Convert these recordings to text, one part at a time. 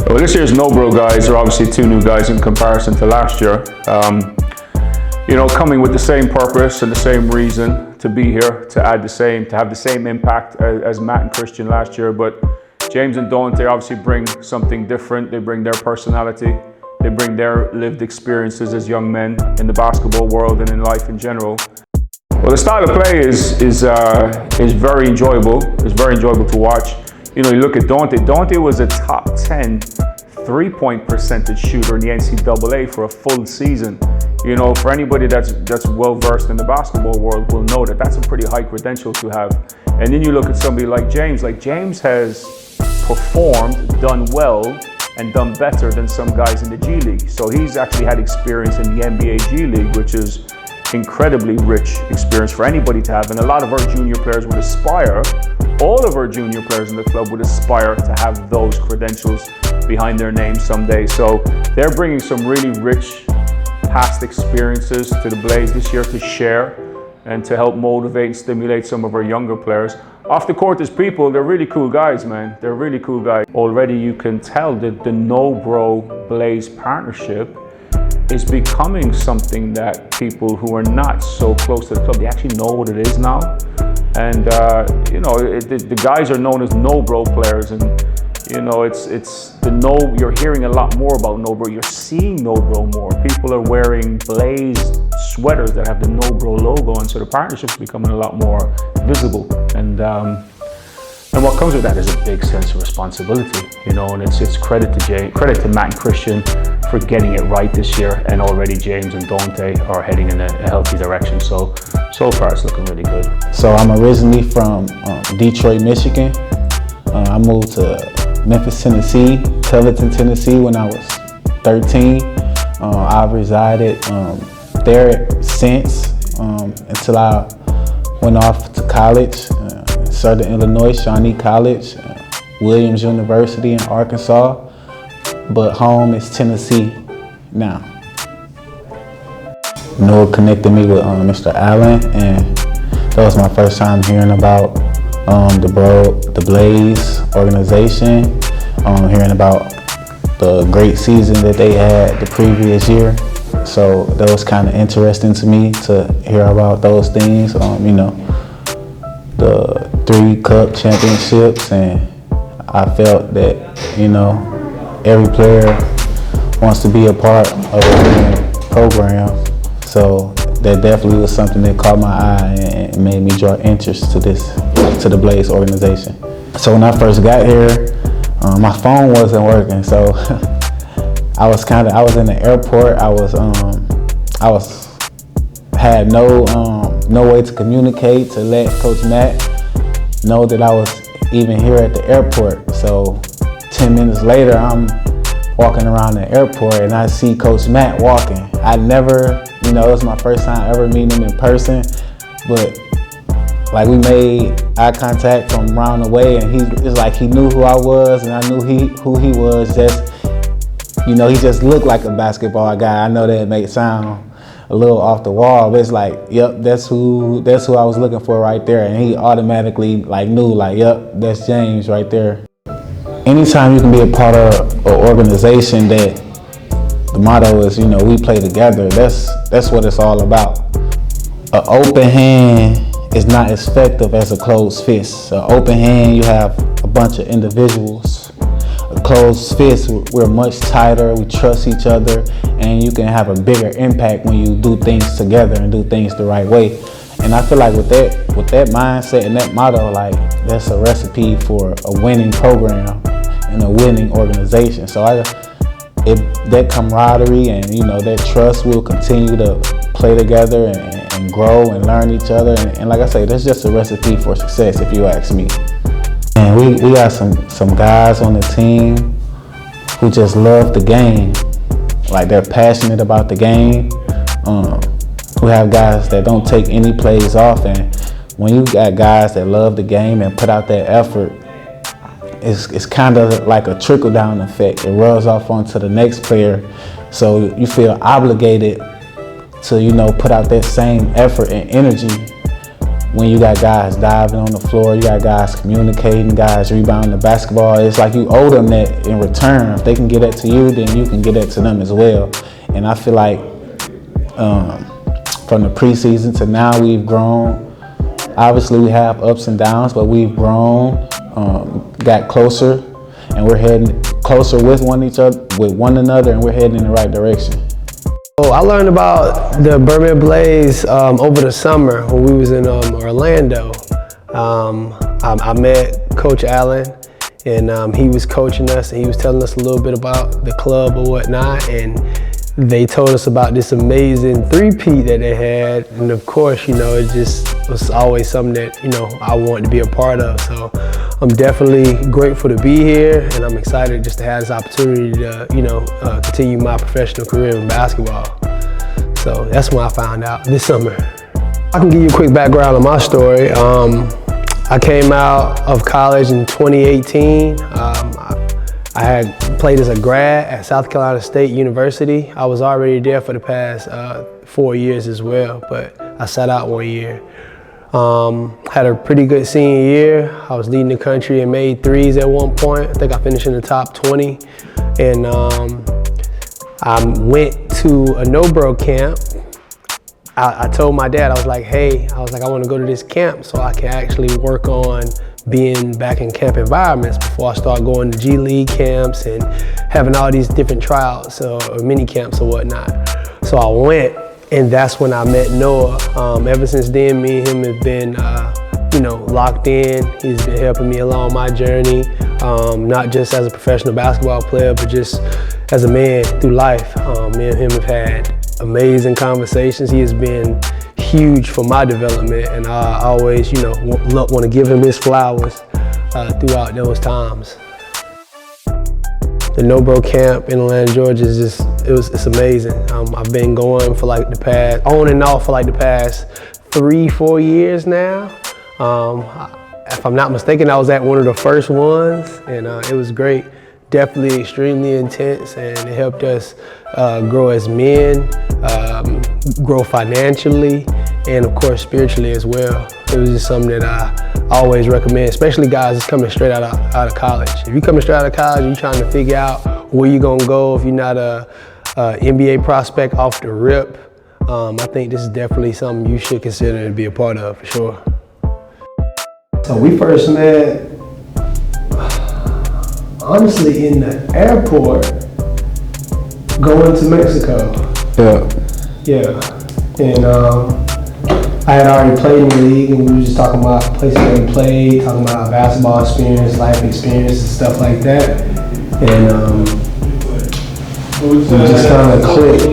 Well, this year's No Bro guys are obviously two new guys in comparison to last year. You know, coming with the same purpose and the same reason to be here, to have the same impact as Matt and Christian last year. But James and Dante obviously bring something different. They bring their personality. They bring their lived experiences as young men in the basketball world and in life in general. Well, the style of play is very enjoyable. It's very enjoyable to watch. You know, you look at Dante. Dante was a top 10 three-point percentage shooter in the NCAA for a full season. You know, for anybody that's well-versed in the basketball world will know that that's a pretty high credential to have. And then you look at somebody like James. Like, James has performed, done well, and done better than some guys in the G League. So he's actually had experience in the NBA G League, which is incredibly rich experience for anybody to have. And a lot of our junior players would aspire, all of our junior players in the club would aspire to have those credentials behind their name someday. So they're bringing some really rich past experiences to the Blaze this year to share and to help motivate and stimulate some of our younger players. Off the court as people, they're really cool guys, man. They're really cool guys. Already you can tell that the No Bro Blaze partnership is becoming something that people who are not so close to the club, they actually know what it is now. And you know, the guys are known as No Bro players, and you know, you're hearing a lot more about No Bro. You're seeing No Bro more. People are wearing Blaze sweaters that have the No Bro logo, and so the partnership's becoming a lot more visible. And what comes with that is a big sense of responsibility, you know, and it's credit to Matt and Christian for getting it right this year, and already James and Dante are heading in a healthy direction. So far it's looking really good. So I'm originally from Detroit, Michigan. I moved to Memphis, Tennessee, Tualatin, Tennessee when I was 13. I've resided there since until I went off to college, Southern Illinois, Shawnee College, Williams University in Arkansas, but home is Tennessee now. Noah connected me with Mr. Allen, and that was my first time hearing about the Blaze organization, hearing about the great season that they had the previous year. So that was kind of interesting to me to hear about those things, you know, the 3 cup championships, and I felt that, you know, every player wants to be a part of a winning program. So that definitely was something that caught my eye and made me draw interest to the Blaze organization. So when I first got here, my phone wasn't working, so I was in the airport. Had no way to communicate to let Coach Matt know that I was even here at the airport. So 10 minutes later, I'm walking around the airport and I see Coach Matt walking. I never, you know, it was my first time ever meeting him in person, but like we made eye contact from around the way, and it's like he knew who I was and I knew who he was. Just, you know, he just looked like a basketball guy. I know that may sound a little off the wall, but it's like, yep, that's who I was looking for right there. And he automatically like knew, like, yep, that's James right there. Anytime you can be a part of an organization that the motto is, you know, we play together, that's what it's all about. An open hand is not as effective as a closed fist. An open hand, you have a bunch of individuals. A closed fist, we're much tighter, we trust each other, and you can have a bigger impact when you do things together and do things the right way. And I feel like with that mindset and that motto, like, that's a recipe for a winning program and a winning organization. So that camaraderie and, you know, that trust will continue to play together and grow and learn each other. And like I say, that's just a recipe for success, if you ask me. And we got some guys on the team who just love the game. Like, they're passionate about the game. We have guys that don't take any plays off, and when you got guys that love the game and put out that effort, it's kind of like a trickle-down effect. It rubs off onto the next player, so you feel obligated to, you know, put out that same effort and energy when you got guys diving on the floor, you got guys communicating, guys rebounding the basketball, it's like you owe them that in return. If they can get that to you, then you can get that to them as well. And I feel like from the preseason to now, we've grown. Obviously, we have ups and downs, but we've grown, got closer, and we're heading closer with one another, and we're heading in the right direction. So I learned about the Birmingham Blaze over the summer when we was in Orlando. I met Coach Allen, and he was coaching us, and he was telling us a little bit about the club or whatnot, and they told us about this amazing three-peat that they had, and of course, it just was always something that, I wanted to be a part of. So I'm definitely grateful to be here, and I'm excited just to have this opportunity to, continue my professional career in basketball. So that's when I found out this summer. I can give you a quick background on my story. I came out of college in 2018. I had played as a grad at South Carolina State University. I was already there for the past 4 years as well, but I sat out 1 year. Had a pretty good senior year. I was leading the country and made threes at one point. I think I finished in the top 20. And I went to a no-bro camp. I told my dad, I was like, I want to go to this camp so I can actually work on being back in camp environments before I start going to G League camps and having all these different tryouts or mini camps or whatnot. So I went, and that's when I met Noah. Ever since then, me and him have been, locked in. He's been helping me along my journey, not just as a professional basketball player, but just as a man through life. Me and him have had amazing conversations. He has been huge for my development, and I always, want to give him his flowers throughout those times. The No-Bro Camp in Atlanta, Georgia is it's amazing. I've been going for on and off for the past 3-4 years now. If I'm not mistaken, I was at one of the first ones, and it was great. Definitely extremely intense, and it helped us grow as men, grow financially, and of course spiritually as well. It was just something that I always recommend, especially guys that's coming straight out of college. If you're coming straight out of college, you're trying to figure out where you're gonna go if you're not a NBA prospect off the rip. I think this is definitely something you should consider to be a part of, for sure. So we first met, honestly, in the airport going to Mexico. Yeah. And I had already played in the league, and we were just talking about places that we played, talking about basketball experience, life experience, and stuff like that. And we just kind of clicked.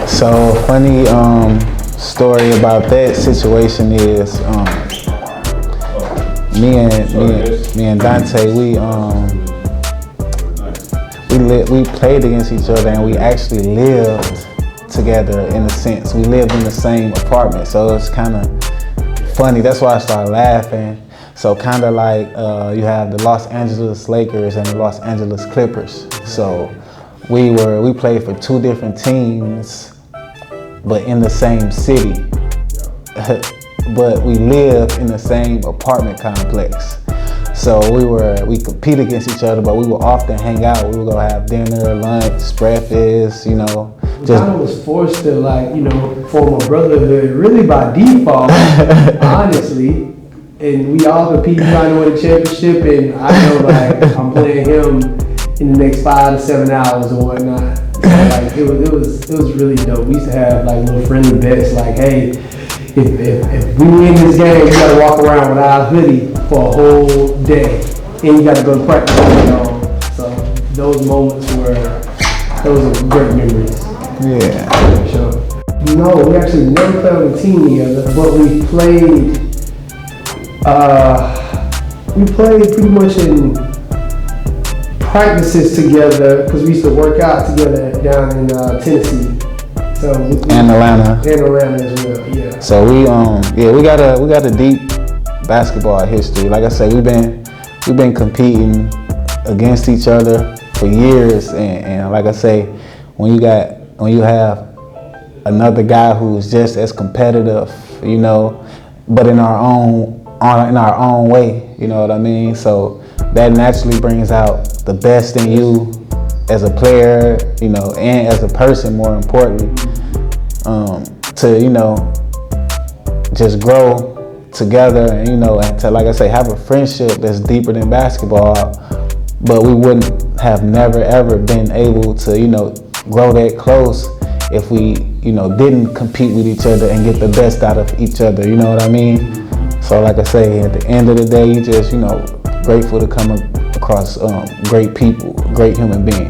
So funny story about that situation is me and Dante, we played against each other, and we actually lived together in a sense. We lived in the same apartment, so it's kind of funny. That's why I started laughing. So kind of like you have the Los Angeles Lakers and the Los Angeles Clippers. So we played for two different teams, but in the same city. But we lived in the same apartment complex. So we compete against each other, but we would often hang out. We would go have dinner, lunch, breakfast, I was forced to form a brotherhood really by default, honestly. And we all compete trying to win a championship, and I know I'm playing him in the next 5 to 7 hours or whatnot. So it was really dope. We used to have little friendly bets, hey, if we win this game, you gotta walk around with our hoodie for a whole day, and you gotta go to practice. So those moments those are great memories. Yeah. For sure. No, we actually never played on a team together, but we played pretty much in practices together, because we used to work out together down in Tennessee. So and Atlanta. And Atlanta as well, yeah. So we got a deep basketball history. Like I said, we've been competing against each other for years, and like I say, when you have another guy who's just as competitive you know, but in our own way, you know what I mean? So that naturally brings out the best in you as a player, you know, and as a person, more importantly, to, you know, just grow together and, you know, and to, like I say, have a friendship that's deeper than basketball. But we wouldn't have never ever been able to, you know, grow that close if we, you know, didn't compete with each other and get the best out of each other, you know what I mean? So like I say, at the end of the day, you just, you know, grateful to come across great people, great human being.